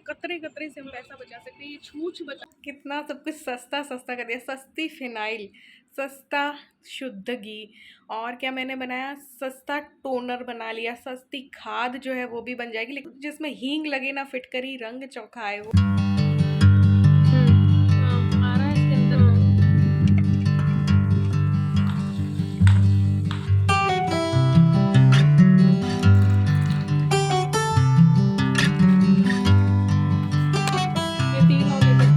कतरे कतरे से हम पैसा बचा सकते हैं। ये छूछ बचा, कितना सब कुछ सस्ता सस्ता कर दिया। सस्ती फिनाइल, सस्ता शुद्ध घी, और क्या मैंने बनाया, सस्ता टोनर बना लिया। सस्ती खाद जो है वो भी बन जाएगी, लेकिन जिसमें हींग लगे ना फिटकरी रंग चौखाए वो। आ रहा है इसके अंदर। ये 3 और लेकर।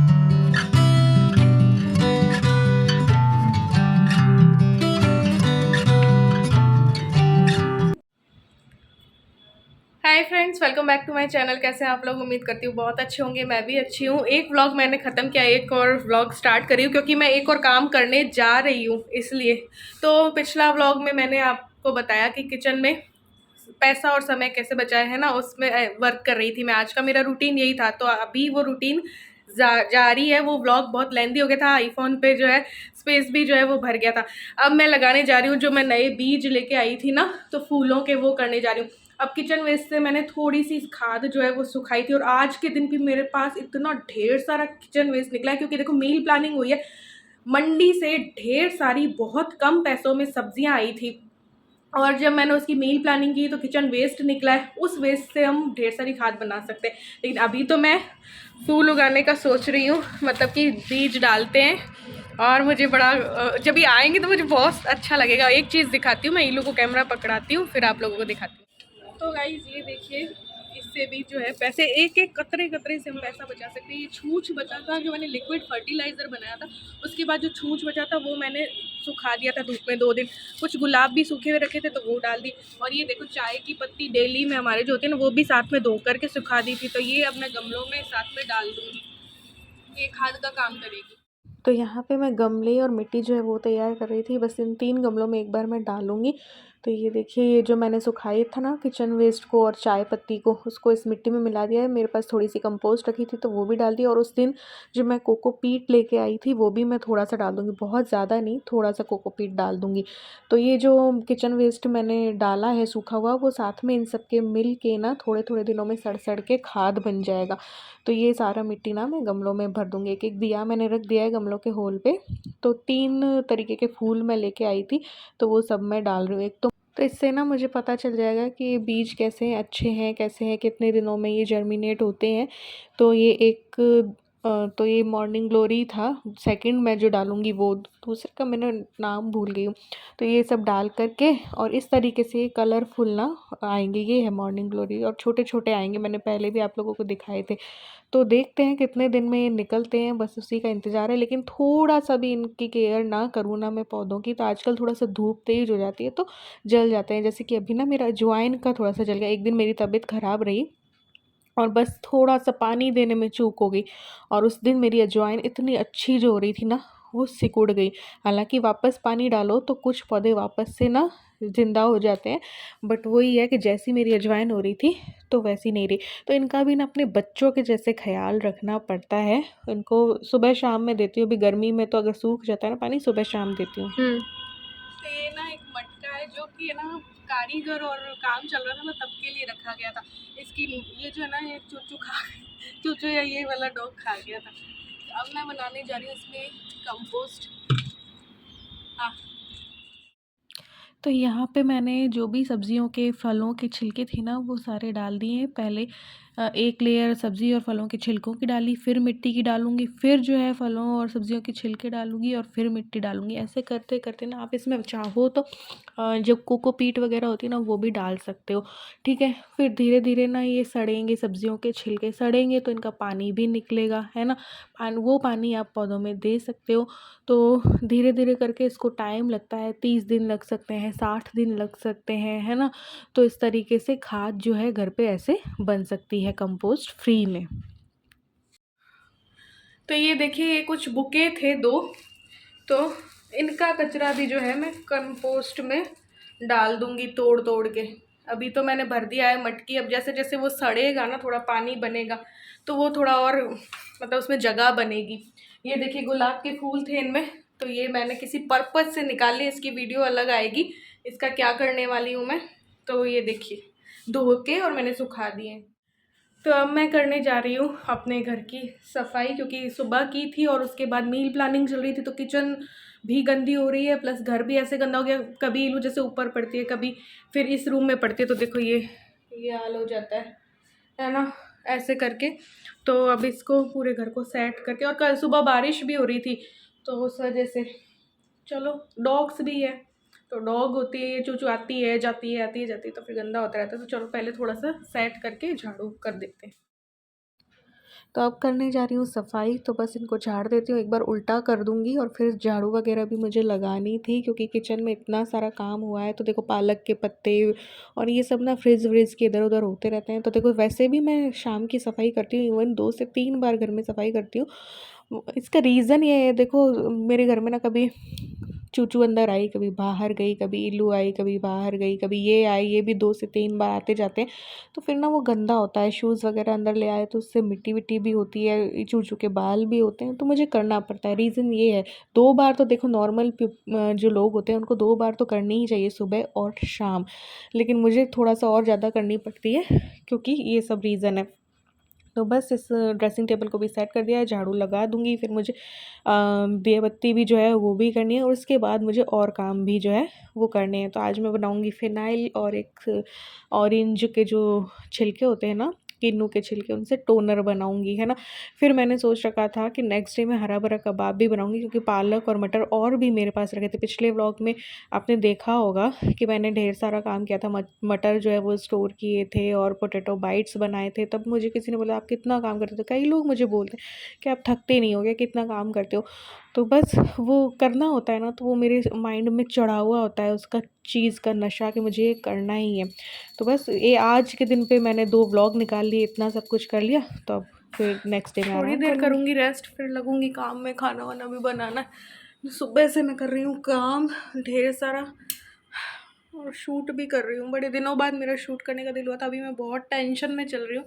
Hi friends, welcome back to my channel. कैसे हैं आप लोग? उम्मीद करती हूँ बहुत अच्छे होंगे। मैं भी अच्छी हूँ। एक व्लॉग मैंने ख़त्म किया, एक और व्लॉग स्टार्ट करी हूँ क्योंकि मैं एक और काम करने जा रही हूँ इसलिए। तो पिछला व्लॉग में मैंने आपको बताया कि किचन में पैसा और समय कैसे बचाए है ना, उसमें वर्क कर रही थी मैं। आज का मेरा रूटीन यही था, तो अभी वो रूटीन जारी है। वो व्लॉग बहुत लेंथी हो गया था, आईफोन पे जो है स्पेस भी जो है वो भर गया था। अब मैं लगाने जा रही हूँ, जो मैं नए बीज लेके आई थी ना, तो फूलों के वो करने जा रही हूँ। अब किचन वेस्ट से मैंने थोड़ी सी खाद जो है वो सुखाई थी, और आज के दिन भी मेरे पास इतना ढेर सारा किचन वेस्ट निकला है क्योंकि देखो मील प्लानिंग हुई है। मंडी से ढेर सारी बहुत कम पैसों में सब्जियां आई थी, और जब मैंने उसकी मील प्लानिंग की तो किचन वेस्ट निकला है। उस वेस्ट से हम ढेर सारी खाद बना सकते हैं। लेकिन अभी तो मैं फूल उगाने का सोच रही हूँ, मतलब कि बीज डालते हैं, और मुझे बड़ा जब ये आएंगे तो मुझे बहुत अच्छा लगेगा। एक चीज़ दिखाती हूँ, मैं इन लोगों को कैमरा पकड़ाती हूँ फिर आप लोगों को दिखाती हूँ। तो गाइज ये देखिए, इससे भी जो है पैसे, एक एक कतरे कतरे से हम पैसा बचा सकते हैं। ये छूछ बचा था जो मैंने लिक्विड फर्टिलाइज़र बनाया था, उसके बाद जो छूछ बचा था वो मैंने सुखा दिया था धूप में 2 दिन। कुछ गुलाब भी सूखे हुए रखे थे तो वो डाल दी। और ये देखो, चाय की पत्ती डेली में हमारे जो होती है ना, वो भी साथ में धो करके सुखा दी थी। तो ये अब मैं गमलों में साथ में डाल दूँगी, ये खाद का काम करेगी। तो यहाँ पे मैं गमले और मिट्टी जो है वो तैयार कर रही थी। बस इन 3 गमलों में एक बार मैं डालूँगी। तो ये देखिए, ये जो मैंने सुखाई था ना किचन वेस्ट को और चाय पत्ती को, उसको इस मिट्टी में मिला दिया है। मेरे पास थोड़ी सी कंपोस्ट रखी थी तो वो भी डाल दी, और उस दिन जो मैं कोकोपीट लेके आई थी वो भी मैं थोड़ा सा डाल दूँगी, बहुत ज़्यादा नहीं, थोड़ा सा कोकोपीट डाल दूँगी। तो ये जो किचन वेस्ट मैंने डाला है सूखा हुआ, वो साथ में इन सब के मिल के ना थोड़े थोड़े दिनों में सड़ सड़ के खाद बन जाएगा। तो ये सारा मिट्टी ना मैं गमलों में भर दूँगी। एक एक दिया मैंने रख दिया है गमलों के होल पे। तो 3 तरीके के फूल मैं लेके आई थी, तो वो सब मैं डाल रही हूँ। एक तो इससे ना मुझे पता चल जाएगा कि ये बीज कैसे हैं, अच्छे हैं, कैसे हैं, कितने दिनों में ये जर्मिनेट होते हैं। तो ये तो ये मॉर्निंग ग्लोरी था। सेकंड मैं जो डालूँगी वो, दूसरे का मैंने नाम भूल गई हूँ। तो ये सब डाल करके और इस तरीके से कलरफुल ना आएंगे। ये है मॉर्निंग ग्लोरी, और छोटे छोटे आएंगे, मैंने पहले भी आप लोगों को दिखाए थे। तो देखते हैं कितने दिन में ये निकलते हैं, बस उसी का इंतज़ार है। लेकिन थोड़ा सा भी इनकी केयर ना करूँ ना मैं पौधों की, तो आजकल थोड़ा सा धूप तेज़ हो जाती है तो जल जाते हैं। जैसे कि अभी ना मेरा अजवाइन का थोड़ा सा जल गया। एक दिन मेरी तबीयत ख़राब रही और बस थोड़ा सा पानी देने में चूक हो गई, और उस दिन मेरी अजवाइन इतनी अच्छी जो हो रही थी ना, वो सिकुड़ गई। हालांकि वापस पानी डालो तो कुछ पौधे वापस से ना ज़िंदा हो जाते हैं, बट वही है कि जैसी मेरी अजवाइन हो रही थी तो वैसी नहीं रही। तो इनका भी ना अपने बच्चों के जैसे ख्याल रखना पड़ता है। इनको सुबह शाम में देती हूँ। अभी गर्मी में तो अगर सूख जाता है ना पानी, सुबह शाम देती हूँ। तो ये ना एक मटका है जो कि है ना, कारीगर और काम चल रहा था ना, तब के लिए रखा गया था। इसकी ये जो है ना, ये चूचू चूचू या ये वाला डॉग खा गया था। तो अब मैं बनाने जा रही हूँ इसमें कंपोस्ट। हाँ, तो यहाँ पे मैंने जो भी सब्जियों के फलों के छिलके थे ना, वो सारे डाल दिए हैं। पहले एक लेयर सब्ज़ी और फलों के छिलकों की डाली, फिर मिट्टी की डालूँगी, फिर जो है फलों और सब्जियों के छिलके डालूँगी, और फिर मिट्टी डालूँगी। ऐसे करते करते ना आप इसमें चाहो तो जो कोकोपीट वगैरह होती है ना, वो भी डाल सकते हो। ठीक है, फिर धीरे धीरे ना ये सड़ेंगे, सब्जियों के छिलके सड़ेंगे तो इनका पानी भी निकलेगा, है ना। वो पानी आप पौधों में दे सकते हो। तो धीरे धीरे करके इसको टाइम लगता है, 30 दिन लग सकते हैं, 60 दिन लग सकते हैं, है ना। तो इस तरीके से खाद जो है घर पे ऐसे बन सकती है कंपोस्ट फ्री में। तो ये देखिए, ये कुछ बुके थे 2, तो इनका कचरा भी जो है मैं कंपोस्ट में डाल दूंगी तोड़ तोड़ के। अभी तो मैंने भर दिया है मटकी। अब जैसे जैसे वो सड़ेगा ना, थोड़ा पानी बनेगा तो वो थोड़ा और मतलब उसमें जगह बनेगी। ये देखिए, गुलाब के फूल थे इनमें, तो ये मैंने किसी पर्पज़ से निकाली। इसकी वीडियो अलग आएगी, इसका क्या करने वाली हूँ मैं। तो ये देखिए, धो के और मैंने सुखा दिए। तो अब मैं करने जा रही हूँ अपने घर की सफाई, क्योंकि सुबह की थी और उसके बाद मील प्लानिंग चल रही थी, तो किचन भी गंदी हो रही है प्लस घर भी ऐसे गंदा हो गया। कभी इलू जैसे ऊपर पड़ती है, कभी फिर इस रूम में पड़ती है, तो देखो ये हाल हो जाता है ना, ऐसे करके। तो अब इसको पूरे घर को सेट करके, और कल सुबह बारिश भी हो रही थी तो उस वजह से, चलो डॉग्स भी है तो डॉग होती है, ये चूचू आती है जाती है आती है जाती है, तो फिर गंदा होता रहता है। तो चलो पहले थोड़ा सा सेट करके झाड़ू कर देते हैं। तो अब करने जा रही हूँ सफाई, तो बस इनको झाड़ देती हूँ, एक बार उल्टा कर दूँगी और फिर झाड़ू वगैरह भी मुझे लगानी थी, क्योंकि किचन में इतना सारा काम हुआ है। तो देखो पालक के पत्ते और ये सब ना फ्रिज व्रिज के इधर उधर होते रहते हैं। तो देखो वैसे भी मैं शाम की सफाई करती हूँ, इवन 2 से 3 बार घर में सफाई करती हूँ। इसका रीज़न ये है, देखो मेरे घर में ना कभी चूचू अंदर आई, कभी बाहर गई, कभी इल्लू आई, कभी बाहर गई, कभी ये आई, ये भी 2 से 3 बार आते जाते हैं। तो फिर ना वो गंदा होता है, शूज़ वगैरह अंदर ले आए तो उससे मिट्टी विट्टी भी होती है, चूचू के बाल भी होते हैं, तो मुझे करना पड़ता है। रीज़न ये है, 2 बार तो देखो नॉर्मल जो लोग होते हैं उनको 2 बार तो करनी ही चाहिए, सुबह और शाम, लेकिन मुझे थोड़ा सा और ज़्यादा करनी पड़ती है, क्योंकि ये सब रीज़न है। तो बस इस ड्रेसिंग टेबल को भी सेट कर दिया है, झाड़ू लगा दूँगी, फिर मुझे दिया बत्ती भी जो है वो भी करनी है, और उसके बाद मुझे और काम भी जो है वो करने हैं। तो आज मैं बनाऊँगी फ़िनाइल और एक ऑरेंज के जो छिलके होते हैं ना, किन्नू के छिलके, उनसे टोनर बनाऊँगी, है ना। फिर मैंने सोच रखा था कि नेक्स्ट डे मैं हरा-भरा कबाब भी बनाऊँगी, क्योंकि पालक और मटर और भी मेरे पास रखे थे। पिछले व्लॉग में आपने देखा होगा कि मैंने ढेर सारा काम किया था, मटर जो है वो स्टोर किए थे और पोटैटो बाइट्स बनाए थे। तब मुझे किसी ने बोला आप कितना काम करते हो? कई लोग मुझे बोलते हैं कि आप थकते नहीं हो क्या, कितना काम करते हो? तो बस वो करना होता है ना, तो वो मेरे माइंड में चढ़ा हुआ होता है उसका चीज़ का नशा, कि मुझे ये करना ही है। तो बस ये आज के दिन पे मैंने 2 व्लॉग निकाल लिए, इतना सब कुछ कर लिया, तो अब फिर नेक्स्ट डे मैं थोड़ी देर करूँगी रेस्ट, फिर लगूँगी काम में, खाना वाना भी बनाना है। सुबह से मैं कर रही हूँ काम ढेर सारा, और शूट भी कर रही हूँ। बड़े दिनों बाद मेरा शूट करने का दिल हुआ था, अभी मैं बहुत टेंशन में चल रही हूँ,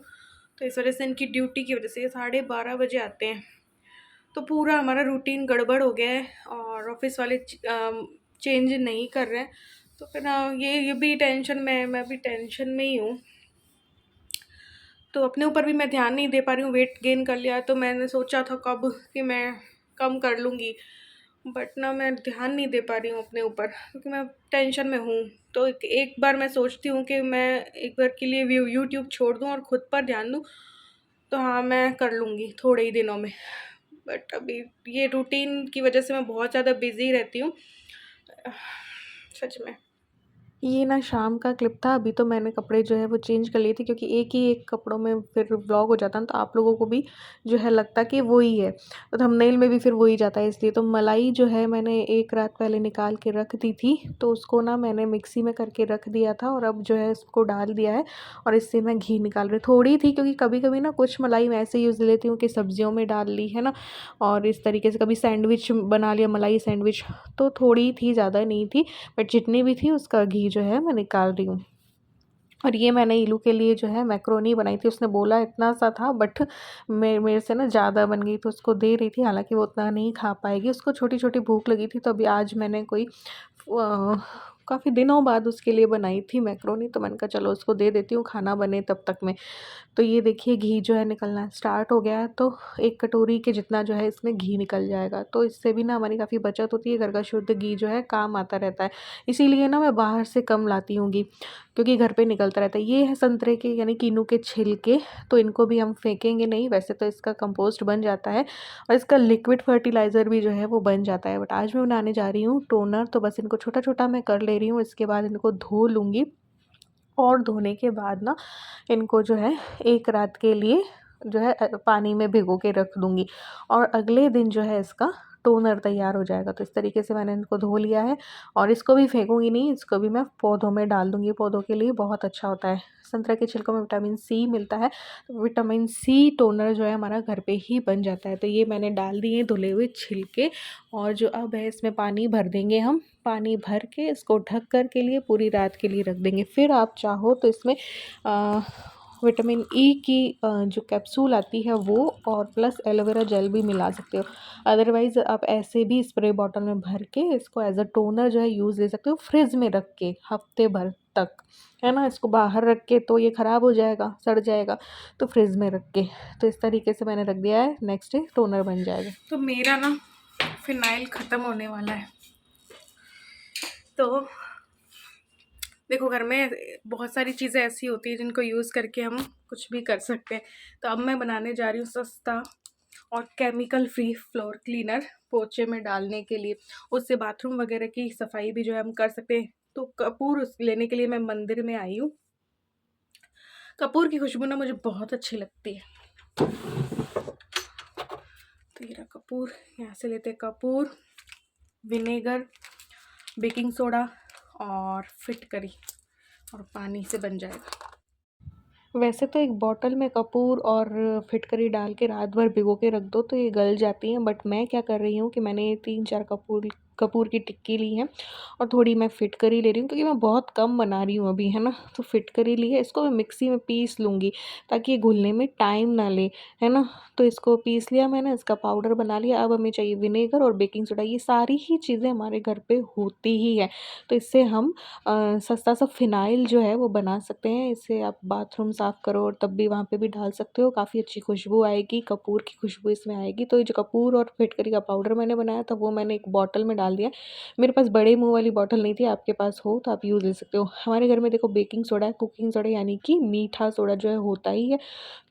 तो इस वजह से इनकी ड्यूटी की वजह से ये 12:30 बजे आते हैं, तो पूरा हमारा रूटीन गड़बड़ हो गया है, और ऑफिस वाले चेंज नहीं कर रहे हैं। तो फिर ये भी टेंशन में है, मैं भी टेंशन में ही हूँ। तो अपने ऊपर भी मैं ध्यान नहीं दे पा रही हूँ, वेट गेन कर लिया, तो मैंने सोचा था कब कि मैं कम कर लूँगी, बट ना मैं ध्यान नहीं दे पा रही हूँ अपने ऊपर, क्योंकि मैं टेंशन में हूँ। तो एक बार मैं सोचती हूँ कि मैं एक बार के लिए यूट्यूब छोड़ दूँ और ख़ुद पर ध्यान दूँ, तो हाँ मैं कर लूँगी थोड़े ही दिनों में। बट अभी ये रूटीन की वजह से मैं बहुत ज़्यादा बिज़ी रहती हूँ सच में। ये ना शाम का क्लिप था, अभी तो मैंने कपड़े जो है वो चेंज कर लिए थे, क्योंकि एक ही एक कपड़ों में फिर व्लॉग हो जाता है, तो आप लोगों को भी जो है लगता कि वही है, तो थंबनेल में भी फिर वही जाता है, इसलिए। तो मलाई जो है मैंने एक रात पहले निकाल के रख दी थी, तो उसको ना मैंने मिक्सी में करके रख दिया था, और अब जो है इसको डाल दिया है, और इससे मैं घी निकाल रही, थोड़ी थी, क्योंकि कभी कभी ना कुछ मलाई मैं ऐसे यूज़ लेती हूँ कि सब्जियों में डाल ली, है ना, और इस तरीके से कभी सैंडविच बना लिया, मलाई सैंडविच, तो थोड़ी थी, ज़्यादा नहीं थी, बट जितनी भी थी उसका घी जो है मैं निकाल रही हूँ। और ये मैंने इलू के लिए जो है मैक्रोनी बनाई थी, उसने बोला इतना सा था, बट मेरे से ना ज़्यादा बन गई, तो उसको दे रही थी, हालांकि वो उतना नहीं खा पाएगी, उसको छोटी छोटी भूख लगी थी। तो अभी आज मैंने कोई काफ़ी दिनों बाद उसके लिए बनाई थी मैक्रोनी, तो मैंने कहा चलो उसको दे देती हूँ, खाना बने तब तक में। तो ये देखिए घी जो है निकलना स्टार्ट हो गया है, तो 1 कटोरी के जितना जो है इसमें घी निकल जाएगा, तो इससे भी ना हमारी काफ़ी बचत होती है, घर का शुद्ध घी जो है काम आता रहता है। इसीलिए ना मैं बाहर से कम लाती हूँ घी, क्योंकि घर पे निकलता रहता है। ये है संतरे के यानी किन्नू के छिलके, तो इनको भी हम फेंकेंगे नहीं, वैसे तो इसका कंपोस्ट बन जाता है, और इसका लिक्विड फर्टिलाइज़र भी जो है वो बन जाता है। बट आज मैं बनाने जा रही हूँ टोनर, तो बस इनको छोटा छोटा मैं कर ले रही हूँ, इसके बाद इनको धो लूँगी, और धोने के बाद ना इनको जो है 1 रात के लिए जो है पानी में भिगो के रख दूँगी, और अगले दिन जो है इसका टोनर तैयार हो जाएगा। तो इस तरीके से मैंने इनको धो लिया है, और इसको भी फेंकूँगी नहीं, इसको भी मैं पौधों में डाल दूँगी, पौधों के लिए बहुत अच्छा होता है। संतरा के छिलकों में विटामिन सी मिलता है, तो विटामिन सी टोनर जो है हमारा घर पे ही बन जाता है। तो ये मैंने डाल दिए धुले हुए छिलके, और जो अब है इसमें पानी भर देंगे हम, पानी भर के इसको ढक कर के लिए पूरी रात के लिए रख देंगे। फिर आप चाहो तो इसमें विटामिन ई की जो कैप्सूल आती है वो, और प्लस एलोवेरा जेल भी मिला सकते हो। अदरवाइज़ आप ऐसे भी स्प्रे बॉटल में भर के इसको एज़ अ टोनर जो है यूज़ ले सकते हो, फ्रिज में रख के हफ्ते भर तक, है ना। इसको बाहर रख के तो ये ख़राब हो जाएगा, सड़ जाएगा, तो फ्रिज में रख के, तो इस तरीके से मैंने रख दिया है, नेक्स्ट डे टोनर बन जाएगा। तो मेरा ना फिनाइल ख़त्म होने वाला है, तो देखो घर में बहुत सारी चीज़ें ऐसी होती हैं जिनको यूज़ करके हम कुछ भी कर सकते हैं। तो अब मैं बनाने जा रही हूँ सस्ता और केमिकल फ्री फ्लोर क्लीनर पोछे में डालने के लिए, उससे बाथरूम वगैरह की सफाई भी जो है हम कर सकते हैं। तो कपूर लेने के लिए मैं मंदिर में आई हूँ। कपूर की खुशबू ना मुझे बहुत अच्छी लगती है। तो ये रहा कपूर, यहाँ से लेते हैं कपूर, विनेगर, बेकिंग सोडा और फिटकरी, और पानी से बन जाएगा। वैसे तो एक बॉटल में कपूर और फिटकरी डाल के रात भर भिगो के रख दो तो ये गल जाती हैं, बट मैं क्या कर रही हूँ कि मैंने 3-4 कपूर की टिक्की ली है, और थोड़ी मैं फिटकरी ले रही हूँ क्योंकि मैं बहुत कम बना रही हूँ अभी, है ना। तो फिटकरी ली है, इसको मैं मिक्सी में पीस लूँगी ताकि ये घुलने में टाइम ना ले, है ना। तो इसको पीस लिया मैंने, इसका पाउडर बना लिया। अब हमें चाहिए विनेगर और बेकिंग सोडा, ये सारी ही चीज़ें हमारे घर पे होती ही है। तो इससे हम सस्ता सा फ़िनाइल जो है वो बना सकते हैं। इससे आप बाथरूम साफ़ करो और तब भी वहाँ पे भी डाल सकते हो, काफ़ी अच्छी खुशबू आएगी, कपूर की खुशबू इसमें आएगी। तो ये जो कपूर और फिटकरी का पाउडर मैंने बनाया था वो मैंने एक बॉटल में डाल दिया। मेरे पास बड़े मुँह वाली बॉटल नहीं थी, आपके पास हो तो आप यूज़ ले सकते हो। हमारे घर में देखो बेकिंग सोडा है, कुकिंग सोडा यानी कि मीठा सोडा जो है होता ही है,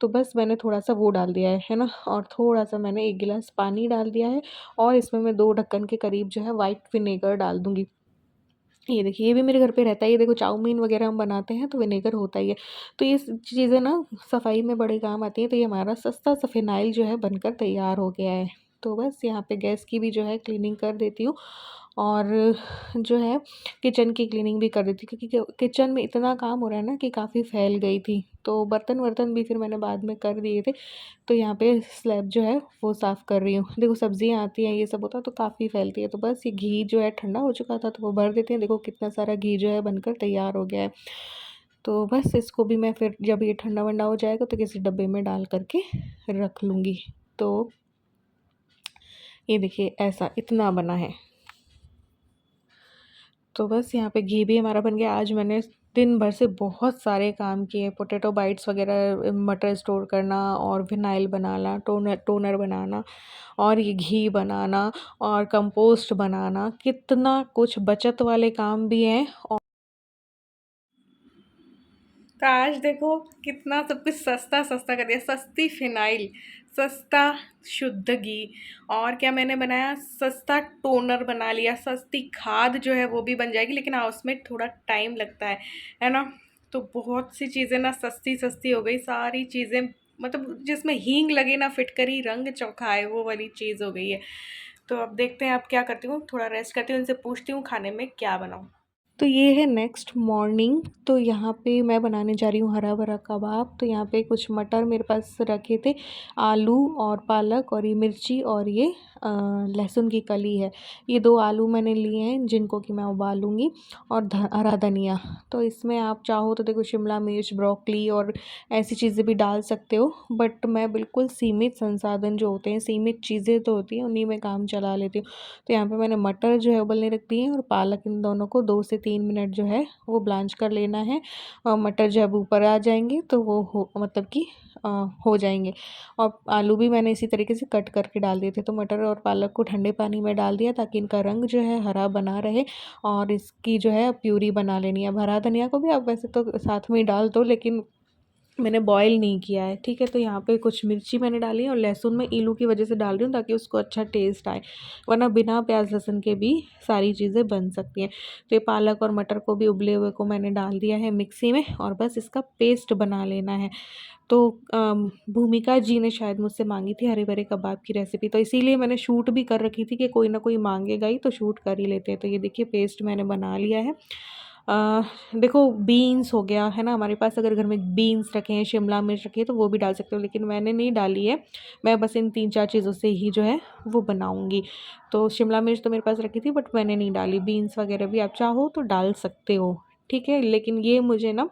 तो बस मैंने थोड़ा-सा वो डाल दिया है ना। और थोड़ा-सा मैंने 1 गिलास पानी डाल दिया है, और इसमें मैं 2 ढक्कन के करीब जो है व्हाइट विनेगर डाल दूँगी। ये देखिए, ये भी मेरे घर पे रहता है। ये देखो चाउमीन वगैरह हम बनाते हैं तो विनेगर होता ही है। तो ये चीज़ें ना सफाई में बड़े काम आती हैं। तो ये हमारा सस्ता सा फिनाइल जो है बनकर तैयार हो गया है। तो बस यहाँ पे गैस की भी जो है क्लीनिंग कर देती हूँ, और जो है किचन की क्लीनिंग भी कर देती हूँ, क्योंकि किचन में इतना काम हो रहा है ना कि काफ़ी फैल गई थी। तो बर्तन-वर्तन भी फिर मैंने बाद में कर दिए थे। तो यहाँ पे स्लैब जो है वो साफ़ कर रही हूँ। देखो सब्ज़ियाँ आती हैं, ये सब होता है तो काफ़ी फैलती है। तो बस ये घी जो है ठंडा हो चुका था तो वो भर देते हैं। देखो कितना सारा घी जो है बनकर तैयार हो गया है। तो बस इसको भी मैं फिर जब ये ठंडा-वंडा हो जाएगा तो किसी डब्बे में डाल कर के रख लूँगी। तो ये देखिए ऐसा इतना बना है। तो बस यहाँ पे घी भी हमारा बन गया। आज मैंने दिन भर से बहुत सारे काम किए, पोटैटो बाइट्स वगैरह, मटर स्टोर करना, और फिनाइल बनाना, टोनर बनाना, और ये घी बनाना, और कंपोस्ट बनाना, कितना कुछ बचत वाले काम भी हैं। और तो आज देखो कितना सब कुछ सस्ता सस्ता कर दिया। सस्ती फिनाइल, सस्ता शुद्ध घी, और क्या मैंने बनाया, सस्ता टोनर बना लिया। सस्ती खाद जो है वो भी बन जाएगी, लेकिन हाँ उसमें थोड़ा टाइम लगता है ना। तो बहुत सी चीज़ें ना सस्ती सस्ती हो गई, सारी चीज़ें, मतलब जिसमें हींग लगे ना फिटकरी रंग चौंकाए, वो वाली चीज़ हो गई है। तो अब देखते हैं अब क्या करती हूँ, थोड़ा रेस्ट करती हूँ, इनसे पूछती हूँ खाने में क्या बनाऊँ। तो ये है नेक्स्ट मॉर्निंग। तो यहाँ पे मैं बनाने जा रही हूँ हरा भरा कबाब। तो यहाँ पे कुछ मटर मेरे पास रखे थे, आलू और पालक, और ये मिर्ची, और ये लहसुन की कली है। ये 2 आलू मैंने लिए हैं जिनको कि मैं उबालूँगी, और हरा धनिया। तो इसमें आप चाहो तो देखो शिमला मिर्च, ब्रोकली और ऐसी चीज़ें भी डाल सकते हो, बट मैं बिल्कुल सीमित संसाधन जो होते हैं, सीमित चीज़ें तो होती हैं, उन्हीं में काम चला लेती हूँ। तो यहाँ पे मैंने मटर जो है उबलने रख दिए हैं, और पालक, इन दोनों को 2 से 3 मिनट जो है वो ब्लांच कर लेना है। और मटर जब ऊपर आ जाएंगे तो वो हो मतलब कि हो जाएंगे। और आलू भी मैंने इसी तरीके से कट करके डाल दिए थे। तो मटर और पालक को ठंडे पानी में डाल दिया ताकि इनका रंग जो है हरा बना रहे, और इसकी जो है प्यूरी बना लेनी है। अब हरा धनिया को भी आप वैसे तो साथ में ही डाल दो, लेकिन मैंने बॉईल नहीं किया है, ठीक है। तो यहाँ पे कुछ मिर्ची मैंने डाली है, और लहसुन मैं इल्लू की वजह से डाल रही हूँ ताकि उसको अच्छा टेस्ट आए, वरना बिना प्याज लहसुन के भी सारी चीज़ें बन सकती हैं। तो ये पालक और मटर को भी उबले हुए को मैंने डाल दिया है मिक्सी में, और बस इसका पेस्ट बना लेना है। तो भूमिका जी ने शायद मुझसे मांगी थी हरे भरे कबाब की रेसिपी, तो इसीलिए मैंने शूट भी कर रखी थी कि कोई ना कोई मांगेगा ही तो शूट कर ही लेते हैं। तो ये देखिए पेस्ट मैंने बना लिया है। अ, देखो बीन्स हो गया है ना, हमारे पास अगर घर में बीन्स रखे हैं, शिमला मिर्च रखी है तो वो भी डाल सकते हो, लेकिन मैंने नहीं डाली है। मैं बस इन 3-4 चीज़ों से ही जो है वो बनाऊँगी। तो शिमला मिर्च तो मेरे पास रखी थी बट मैंने नहीं डाली। बीन्स वगैरह भी आप चाहो तो डाल सकते हो, ठीक है। लेकिन ये मुझे ना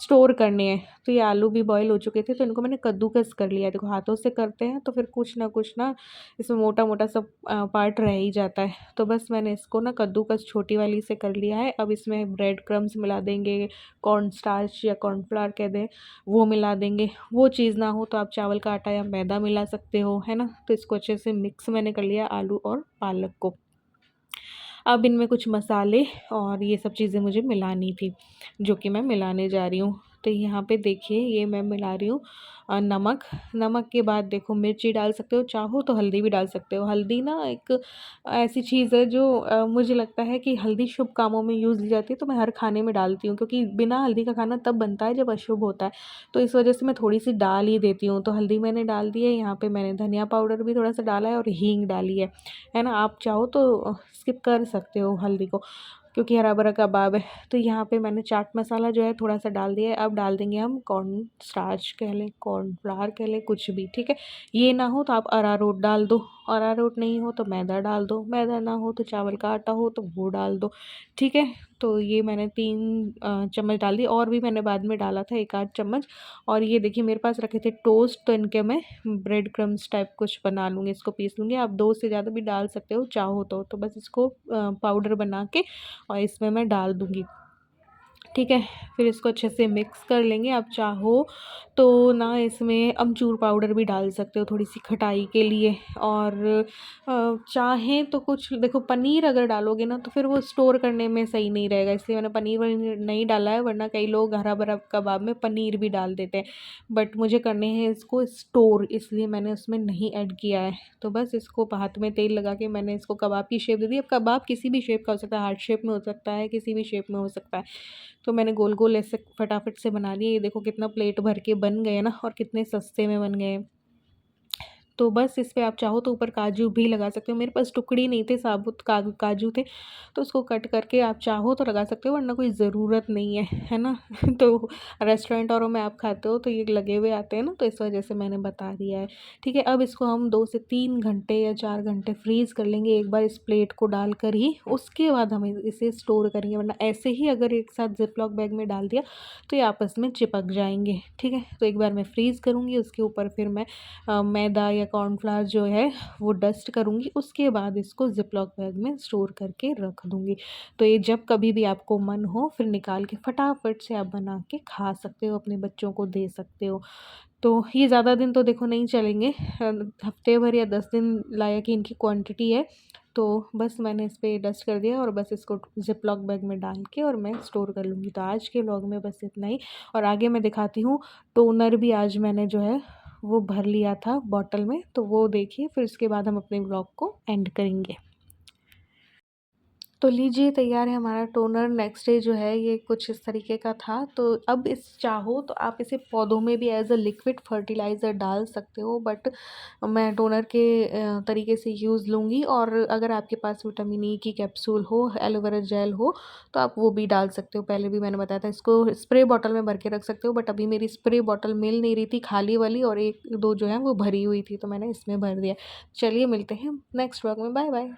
स्टोर करने हैं। तो ये आलू भी बॉईल हो चुके थे, तो इनको मैंने कद्दूकस कर लिया। देखो हाथों से करते हैं तो फिर कुछ ना इसमें मोटा-मोटा सब पार्ट रह ही जाता है। तो बस मैंने इसको ना कद्दूकस छोटी वाली से कर लिया है। अब इसमें ब्रेड क्रम्स मिला देंगे, कॉर्न स्टार्च या कॉर्नफ्लावर कह दें, वो मिला देंगे। वो चीज़ ना हो तो आप चावल का आटा या मैदा मिला सकते हो, है ना? तो इसको अच्छे से मिक्स मैंने कर लिया आलू और पालक को। अब इनमें कुछ मसाले और ये सब चीज़ें मुझे मिलानी थी, जो कि मैं मिलाने जा रही हूँ। तो यहाँ पे देखिए ये मैं मिला रही हूँ नमक। नमक के बाद देखो मिर्ची डाल सकते हो, चाहो तो हल्दी भी डाल सकते हो। हल्दी ना एक ऐसी चीज़ है जो मुझे लगता है कि हल्दी शुभ कामों में यूज़ ली जाती है, तो मैं हर खाने में डालती हूँ, क्योंकि बिना हल्दी का खाना तब बनता है जब अशुभ होता है। तो इस वजह से मैं थोड़ी-सी डाल ही देती हूँ। तो हल्दी मैंने डाल दी है, यहाँ पे मैंने धनिया पाउडर भी थोड़ा-सा डाला है और हींग डाली है ना? आप चाहो तो स्किप कर सकते हो हल्दी को, क्योंकि हरा-भरा कबाब है। तो यहाँ पे मैंने चाट मसाला जो है थोड़ा-सा डाल दिया है। अब डाल देंगे हम कॉर्न स्टार्च कह लें, कॉर्नफ्लावर कह लें, कुछ भी, ठीक है? ये ना हो तो आप अरारोट डाल दो, अरारोट नहीं हो तो मैदा डाल दो, मैदा ना हो तो चावल का आटा हो तो वो डाल दो, ठीक है? तो ये मैंने 3 चम्मच डाल दी, और भी मैंने बाद में डाला था 1 आध चम्मच। और ये देखिए मेरे पास रखे थे टोस्ट, तो इनके मैं ब्रेड क्रम्स टाइप कुछ बना लूँगी, इसको पीस लूँगी। आप 2 से ज़्यादा भी डाल सकते हो चाहो तो। तो बस इसको पाउडर बना के और इसमें मैं डाल दूँगी, ठीक है? फिर इसको अच्छे से मिक्स कर लेंगे। आप चाहो तो ना इसमें अमचूर पाउडर भी डाल सकते हो थोड़ी-सी खटाई के लिए। और चाहें तो कुछ देखो पनीर अगर डालोगे ना तो फिर वो स्टोर करने में सही नहीं रहेगा, इसलिए मैंने पनीर-वनीर नहीं डाला है, वरना कई लोग हरा-भरा कबाब में पनीर भी डाल देते हैं। बट मुझे करने हैं इसको स्टोर, इसलिए मैंने उसमें नहीं ऐड किया है। तो बस इसको हाथ में तेल लगा के मैंने इसको कबाब की शेप दे दी। अब कबाब किसी भी शेप का हो सकता है, हार्ट शेप में हो सकता है, किसी भी शेप में हो सकता है। तो मैंने गोल-गोल ऐसे फटाफट से बना लिए। ये देखो कितना प्लेट भर के बन गए ना, और कितने सस्ते में बन गए। तो बस इस पे आप चाहो तो ऊपर काजू भी लगा सकते हो। मेरे पास टुकड़ी नहीं थे, साबुत काजू थे, तो उसको कट करके आप चाहो तो लगा सकते हो, वरना कोई ज़रूरत नहीं है, है ना? तो रेस्टोरेंट औरों में आप खाते हो तो ये लगे हुए आते हैं ना, तो इस वजह से मैंने बता दिया है, ठीक है? अब इसको हम 2 से 3 घंटे या 4 घंटे फ्रीज़ कर लेंगे एक बार इस प्लेट को डालकर ही, उसके बाद हम इसे स्टोर करेंगे, वरना ऐसे ही अगर एक साथ ज़िप-लॉक बैग में डाल दिया तो ये आपस में चिपक जाएँगे, ठीक है? तो एक बार मैं फ्रीज़ करूँगी, उसके ऊपर फिर मैं मैदा या कॉर्नफ्लावर जो है वो डस्ट करूँगी, उसके बाद इसको ज़िप-लॉक बैग में स्टोर करके रख दूँगी। तो ये जब कभी भी आपको मन हो फिर निकाल के फटाफट से आप बना के खा सकते हो, अपने बच्चों को दे सकते हो। तो ये ज़्यादा दिन तो देखो नहीं चलेंगे, हफ़्ते भर या 10 दिन लायक ही इनकी क्वांटिटी है। तो बस मैंने इस पे डस्ट कर दिया और बस इसको ज़िप-लॉक बैग में डाल के और मैं स्टोर कर लूँगी। तो आज के व्लॉग में बस इतना ही, और आगे मैं दिखाती हूँ। टोनर भी आज मैंने जो है वो भर लिया था बॉटल में, तो वो देखिए, फिर उसके बाद हम अपने व्लॉग को एंड करेंगे। तो लीजिए तैयार है हमारा टोनर। नेक्स्ट डे जो है ये कुछ इस तरीके का था। तो अब इस चाहो तो आप इसे पौधों में भी एज़ अ लिक्विड फर्टिलाइज़र डाल सकते हो, बट मैं टोनर के तरीके से यूज़ लूँगी। और अगर आपके पास विटामिन ई की कैप्सूल हो, एलोवेरा जेल हो, तो आप वो भी डाल सकते हो। पहले भी मैंने बताया था, इसको स्प्रे बॉटल में भर के रख सकते हो, बट अभी मेरी स्प्रे बॉटल मिल नहीं रही थी खाली वाली, और 1-2 जो है वो भरी हुई थी, तो मैंने इसमें भर दिया। चलिए मिलते हैं नेक्स्ट व्लॉग में। Bye bye.